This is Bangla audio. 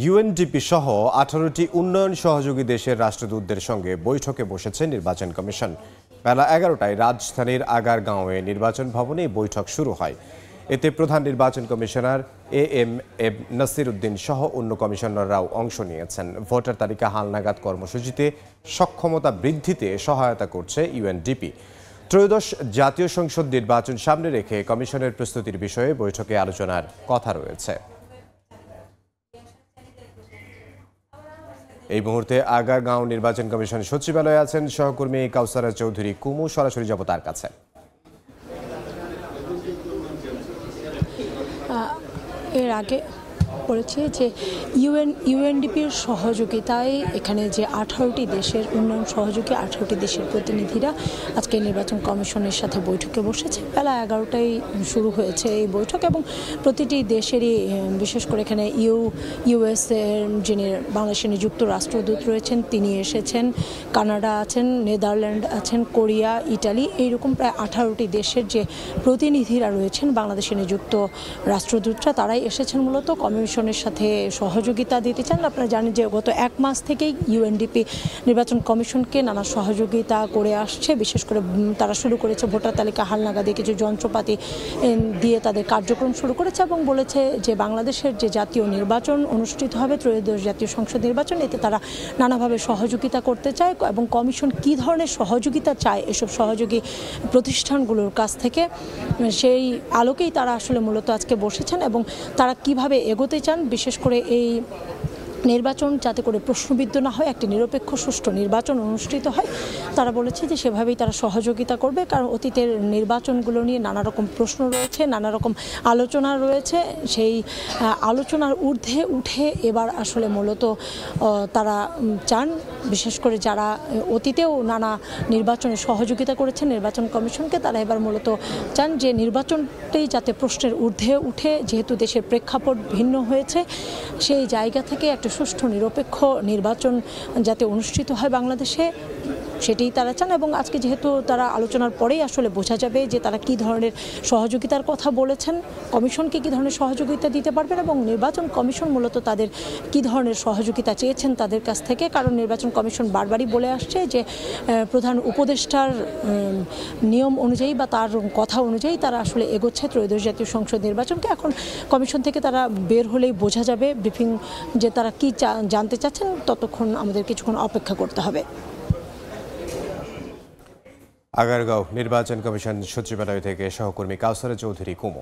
ইউএনডিপি সহ 18টি উন্নয়ন সহযোগী দেশের রাষ্ট্রদূতদের সঙ্গে বৈঠকে বসেছে নির্বাচন কমিশন। বেলা 11টায় রাজধানীর আগারগাঁওয়ে নির্বাচন ভবনে বৈঠক শুরু হয়। এতে প্রধান নির্বাচন কমিশনার AM নাসির উদ্দিন সহ অন্য কমিশনাররাও অংশ নিয়েছেন। ভোটার তালিকা হালনাগাদ কর্মসূচিতে সক্ষমতা বৃদ্ধিতে সহায়তা করছে ইউএনডিপি। ত্রয়োদশ জাতীয় সংসদ নির্বাচন সামনে রেখে কমিশনের প্রস্তুতির বিষয়ে বৈঠকে আলোচনার কথা রয়েছে। এই মুহূর্তে আগারগাঁও নির্বাচন কমিশন সচিবালয়ে আছেন সহকর্মী কাউসারা চৌধুরী কুমু। সরাসরি যাব তার কাছে। এর আগে বলেছি যে ইউএনডিপির সহযোগিতায় এখানে যে 18টি দেশের উন্নয়ন সহযোগী 18টি দেশের প্রতিনিধিরা আজকে নির্বাচন কমিশনের সাথে বৈঠকে বসেছে। বেলা 11টায় শুরু হয়েছে এই বৈঠক এবং প্রতিটি দেশেরই বিশেষ করে এখানে ইউএস এর যিনি বাংলাদেশে নিযুক্ত রাষ্ট্রদূত রয়েছেন তিনি এসেছেন, কানাডা আছেন, নেদারল্যান্ড আছেন, কোরিয়া, ইটালি, এইরকম প্রায় 18টি দেশের যে প্রতিনিধিরা রয়েছেন বাংলাদেশে নিযুক্ত রাষ্ট্রদূতরা তারাই এসেছেন মূলত কমিশনের সাথে সহযোগিতা দিতে চান। আপনারা জানেন যে গত 1 মাস থেকেই ইউএনডিপি নির্বাচন কমিশনকে নানা সহযোগিতা করে আসছে। বিশেষ করে তারা শুরু করেছে ভোটার তালিকা হালনাগাদে কিছু যন্ত্রপাতি দিয়ে তাদের কার্যক্রম শুরু করেছে এবং বলেছে যে বাংলাদেশের যে জাতীয় নির্বাচন অনুষ্ঠিত হবে, ত্রয়োদশ জাতীয় সংসদ নির্বাচন, এতে তারা নানাভাবে সহযোগিতা করতে চায় এবং কমিশন কী ধরনের সহযোগিতা চায় এসব সহযোগী প্রতিষ্ঠানগুলোর কাছ থেকে, সেই আলোকেই তারা আসলে মূলত আজকে বসেছেন এবং তারা কিভাবে এগোতে চান, বিশেষ করে এই নির্বাচন যাতে করে প্রশ্নবিদ্ধ না হয়, একটি নিরপেক্ষ সুষ্ঠু নির্বাচন অনুষ্ঠিত হয়, তারা বলেছে যে সেভাবেই তারা সহযোগিতা করবে। কারণ অতীতের নির্বাচনগুলো নিয়ে নানা রকম প্রশ্ন রয়েছে, নানা রকম আলোচনা রয়েছে। সেই আলোচনার ঊর্ধ্বে উঠে এবার আসলে মূলত তারা চান, বিশেষ করে যারা অতীতেও নানা নির্বাচনে সহযোগিতা করেছেন নির্বাচন কমিশনকে, তারা এবার মূলত চান যে নির্বাচনটাই যাতে প্রশ্নের ঊর্ধ্বে উঠে, যেহেতু দেশের প্রেক্ষাপট ভিন্ন হয়েছে, সেই জায়গা থেকে একটা সুষ্ঠু নিরপেক্ষ নির্বাচন যাতে অনুষ্ঠিত হয় বাংলাদেশে, সেটাই তারা চান। এবং আজকে যেহেতু তারা আলোচনার পরেই আসলে বোঝা যাবে যে তারা কী ধরনের সহযোগিতার কথা বলেছেন, কমিশনকে কী ধরনের সহযোগিতা দিতে পারবেন এবং নির্বাচন কমিশন মূলত তাদের কী ধরনের সহযোগিতা চেয়েছেন তাদের কাছ থেকে। কারণ নির্বাচন কমিশন বারবারই বলে আসছে যে প্রধান উপদেষ্টার নিয়ম অনুযায়ী বা তার কথা অনুযায়ী তারা আসলে এগোচ্ছে ত্রয়োদশ জাতীয় সংসদ নির্বাচনকে। এখন কমিশন থেকে তারা বের হলেই বোঝা যাবে ব্রিফিং যে তারা কি জানতে চাচ্ছেন, ততক্ষণ আমাদের কিছুক্ষণ অপেক্ষা করতে হবে। আগারগাঁও নির্বাচন কমিশন সচিবালয় থেকে সহকর্মী কাউসারা চৌধুরী কুমু।